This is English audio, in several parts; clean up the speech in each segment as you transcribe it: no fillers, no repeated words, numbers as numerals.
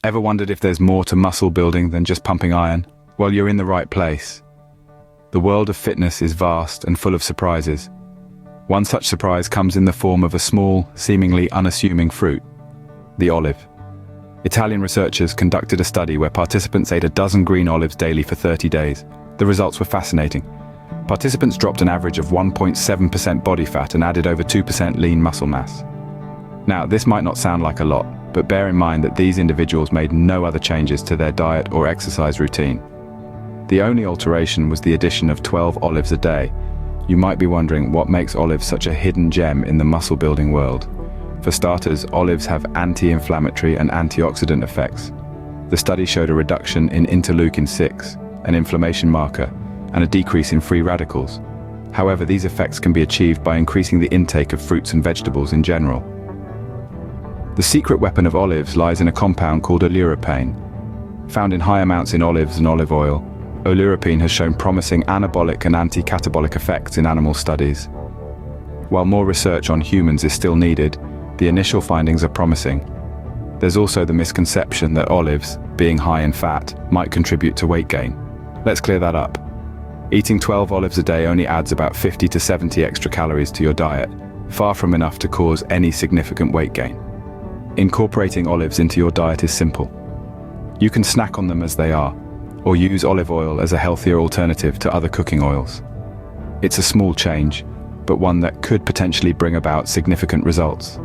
Ever wondered if there's more to muscle building than just pumping iron? Well, you're in the right place. The world of fitness is vast and full of surprises. One such surprise comes in the form of a small, seemingly unassuming fruit, the olive. Italian researchers conducted a study where participants ate a dozen green olives daily for 30 days. The results were fascinating. Participants dropped an average of 1.7% body fat and added over 2% lean muscle mass. Now, this might not sound like a lot, but bear in mind that these individuals made no other changes to their diet or exercise routine. The only alteration was the addition of 12 olives a day. You might be wondering what makes olives such a hidden gem in the muscle-building world. For starters, olives have anti-inflammatory and antioxidant effects. The study showed a reduction in interleukin-6, an inflammation marker, and a decrease in free radicals. However, these effects can be achieved by increasing the intake of fruits and vegetables in general. The secret weapon of olives lies in a compound called oleuropein. Found in high amounts in olives and olive oil, oleuropein has shown promising anabolic and anti-catabolic effects in animal studies. While more research on humans is still needed, the initial findings are promising. There's also the misconception that olives, being high in fat, might contribute to weight gain. Let's clear that up. Eating 12 olives a day only adds about 50 to 70 extra calories to your diet, far from enough to cause any significant weight gain. Incorporating olives into your diet is simple. You can snack on them as they are, or use olive oil as a healthier alternative to other cooking oils. It's a small change, but one that could potentially bring about significant results.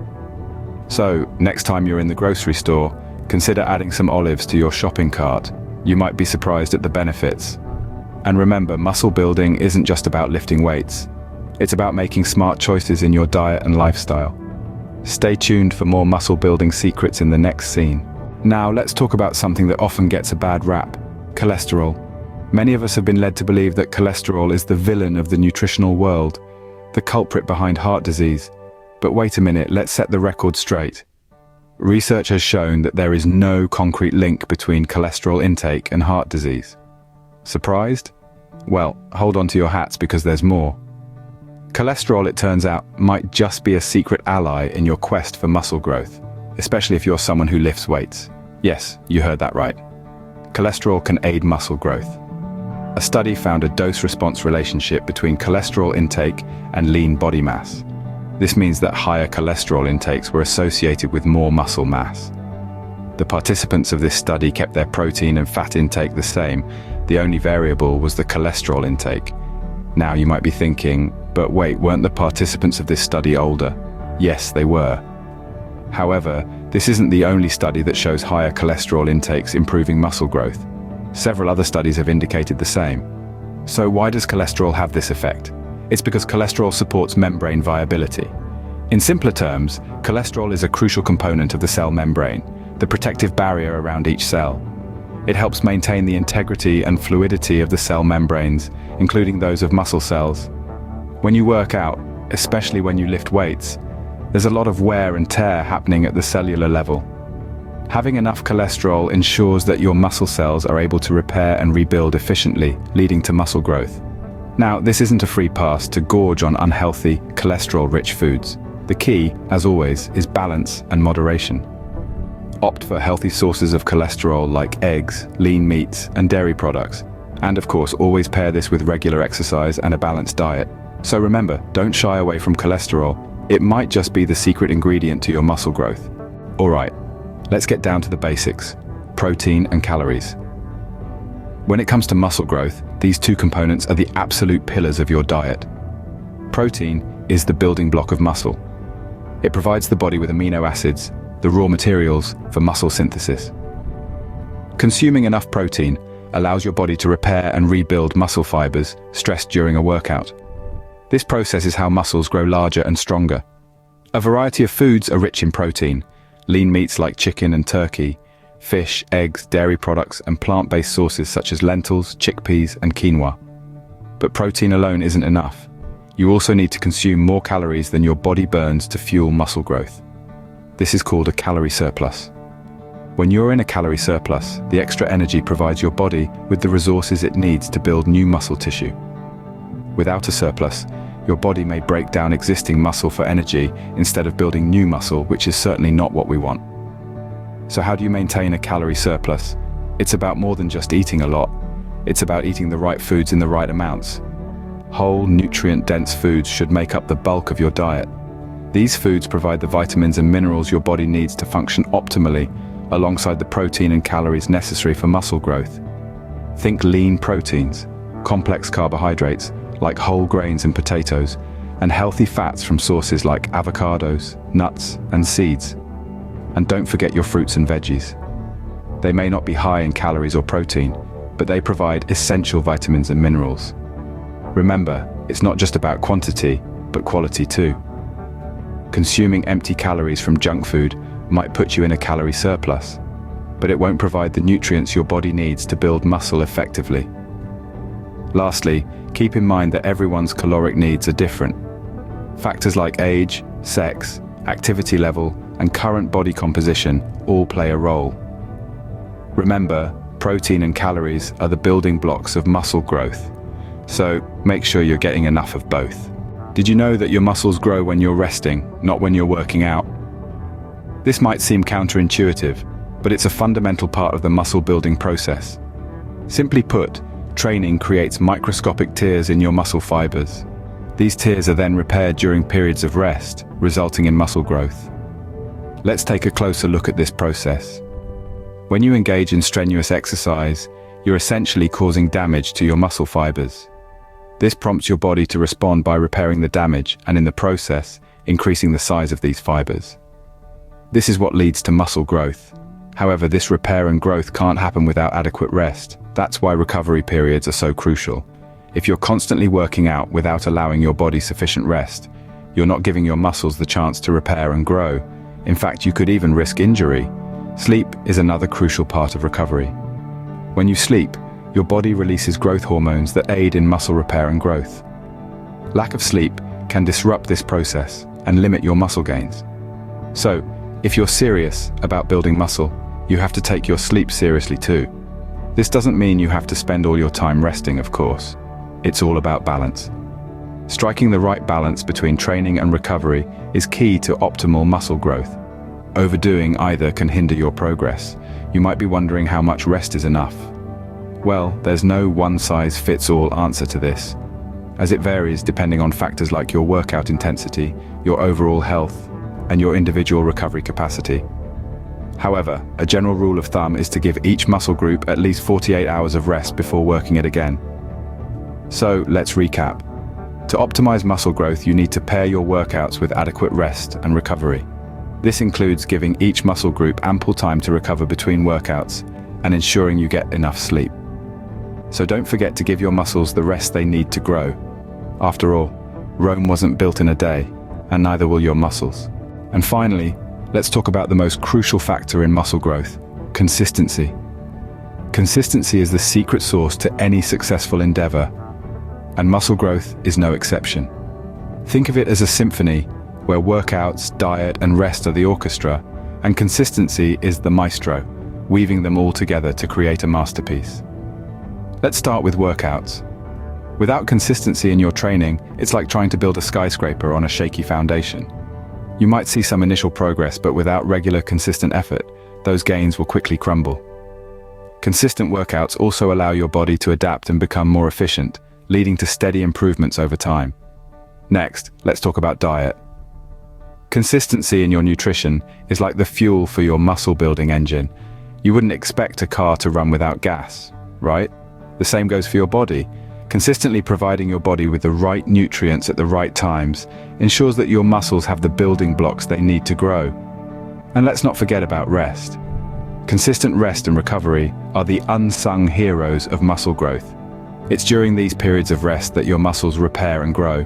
So, next time you're in the grocery store, consider adding some olives to your shopping cart. You might be surprised at the benefits. And remember, muscle building isn't just about lifting weights. It's about making smart choices in your diet and lifestyle. Stay tuned for more muscle building secrets in the next scene. Now, let's talk about something that often gets a bad rap: cholesterol. Many of us have been led to believe that cholesterol is the villain of the nutritional world, the culprit behind heart disease. But wait a minute, let's set the record straight. Research has shown that there is no concrete link between cholesterol intake and heart disease. Surprised? Well, hold on to your hats because there's more. Cholesterol, it turns out, might just be a secret ally in your quest for muscle growth, especially if you're someone who lifts weights. Yes, you heard that right. Cholesterol can aid muscle growth. A study found a dose-response relationship between cholesterol intake and lean body mass. This means that higher cholesterol intakes were associated with more muscle mass. The participants of this study kept their protein and fat intake the same. The only variable was the cholesterol intake. Now you might be thinking, but wait, weren't the participants of this study older? Yes, they were. However, this isn't the only study that shows higher cholesterol intakes improving muscle growth. Several other studies have indicated the same. So why does cholesterol have this effect? It's because cholesterol supports membrane viability. In simpler terms, cholesterol is a crucial component of the cell membrane, the protective barrier around each cell. It helps maintain the integrity and fluidity of the cell membranes, including those of muscle cells. When you work out, especially when you lift weights, there's a lot of wear and tear happening at the cellular level. Having enough cholesterol ensures that your muscle cells are able to repair and rebuild efficiently, leading to muscle growth. Now, this isn't a free pass to gorge on unhealthy, cholesterol-rich foods. The key, as always, is balance and moderation. Opt for healthy sources of cholesterol like eggs, lean meats, and dairy products. And of course, always pair this with regular exercise and a balanced diet. So remember, don't shy away from cholesterol. It might just be the secret ingredient to your muscle growth. Alright, let's get down to the basics: protein and calories. When it comes to muscle growth, these two components are the absolute pillars of your diet. Protein is the building block of muscle. It provides the body with amino acids, the raw materials for muscle synthesis. Consuming enough protein allows your body to repair and rebuild muscle fibers stressed during a workout. This process is how muscles grow larger and stronger. A variety of foods are rich in protein: lean meats like chicken and turkey, fish, eggs, dairy products, and plant-based sources such as lentils, chickpeas, and quinoa. But protein alone isn't enough. You also need to consume more calories than your body burns to fuel muscle growth. This is called a calorie surplus. When you're in a calorie surplus, the extra energy provides your body with the resources it needs to build new muscle tissue. Without a surplus, your body may break down existing muscle for energy instead of building new muscle, which is certainly not what we want. So how do you maintain a calorie surplus? It's about more than just eating a lot. It's about eating the right foods in the right amounts. Whole, nutrient-dense foods should make up the bulk of your diet. These foods provide the vitamins and minerals your body needs to function optimally, alongside the protein and calories necessary for muscle growth. Think lean proteins, complex carbohydrates like whole grains and potatoes, and healthy fats from sources like avocados, nuts, and seeds. And don't forget your fruits and veggies. They may not be high in calories or protein, but they provide essential vitamins and minerals. Remember, it's not just about quantity, but quality too. Consuming empty calories from junk food might put you in a calorie surplus, but it won't provide the nutrients your body needs to build muscle effectively. Lastly, keep in mind that everyone's caloric needs are different. Factors like age, sex, activity level, and current body composition all play a role. Remember, protein and calories are the building blocks of muscle growth, so make sure you're getting enough of both. Did you know that your muscles grow when you're resting, not when you're working out? This might seem counterintuitive, but it's a fundamental part of the muscle building process. Simply put, training creates microscopic tears in your muscle fibers. These tears are then repaired during periods of rest, resulting in muscle growth. Let's take a closer look at this process. When you engage in strenuous exercise, you're essentially causing damage to your muscle fibers. This prompts your body to respond by repairing the damage and, in the process, increasing the size of these fibers. This is what leads to muscle growth. However, this repair and growth can't happen without adequate rest. That's why recovery periods are so crucial. If you're constantly working out without allowing your body sufficient rest, you're not giving your muscles the chance to repair and grow. In fact, you could even risk injury. Sleep is another crucial part of recovery. When you sleep, your body releases growth hormones that aid in muscle repair and growth. Lack of sleep can disrupt this process and limit your muscle gains. So, if you're serious about building muscle, you have to take your sleep seriously too. This doesn't mean you have to spend all your time resting, of course. It's all about balance. Striking the right balance between training and recovery is key to optimal muscle growth. Overdoing either can hinder your progress. You might be wondering how much rest is enough. Well, there's no one-size-fits-all answer to this, as it varies depending on factors like your workout intensity, your overall health, and your individual recovery capacity. However, a general rule of thumb is to give each muscle group at least 48 hours of rest before working it again. So, let's recap. To optimize muscle growth, you need to pair your workouts with adequate rest and recovery. This includes giving each muscle group ample time to recover between workouts and ensuring you get enough sleep. So don't forget to give your muscles the rest they need to grow. After all, Rome wasn't built in a day, and neither will your muscles. And finally, let's talk about the most crucial factor in muscle growth: consistency. Consistency is the secret sauce to any successful endeavor, and muscle growth is no exception. Think of it as a symphony where workouts, diet, and rest are the orchestra, and consistency is the maestro, weaving them all together to create a masterpiece. Let's start with workouts. Without consistency in your training, it's like trying to build a skyscraper on a shaky foundation. You might see some initial progress, but without regular, consistent effort, those gains will quickly crumble. Consistent workouts also allow your body to adapt and become more efficient, leading to steady improvements over time. Next, let's talk about diet. Consistency in your nutrition is like the fuel for your muscle-building engine. You wouldn't expect a car to run without gas, right? The same goes for your body. Consistently providing your body with the right nutrients at the right times ensures that your muscles have the building blocks they need to grow. And let's not forget about rest. Consistent rest and recovery are the unsung heroes of muscle growth. It's during these periods of rest that your muscles repair and grow.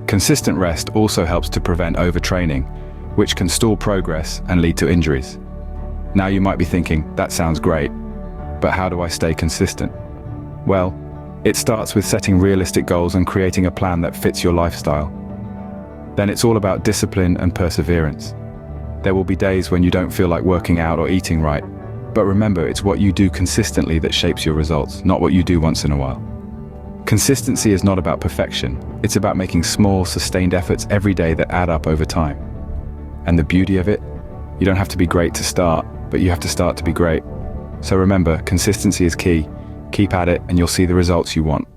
Consistent rest also helps to prevent overtraining, which can stall progress and lead to injuries. Now you might be thinking, that sounds great, but how do I stay consistent? Well, it starts with setting realistic goals and creating a plan that fits your lifestyle. Then it's all about discipline and perseverance. There will be days when you don't feel like working out or eating right, but remember, it's what you do consistently that shapes your results, not what you do once in a while. Consistency is not about perfection. It's about making small, sustained efforts every day that add up over time. And the beauty of it? You don't have to be great to start. but you have to start to be great. So remember, consistency is key. Keep at it and you'll see the results you want.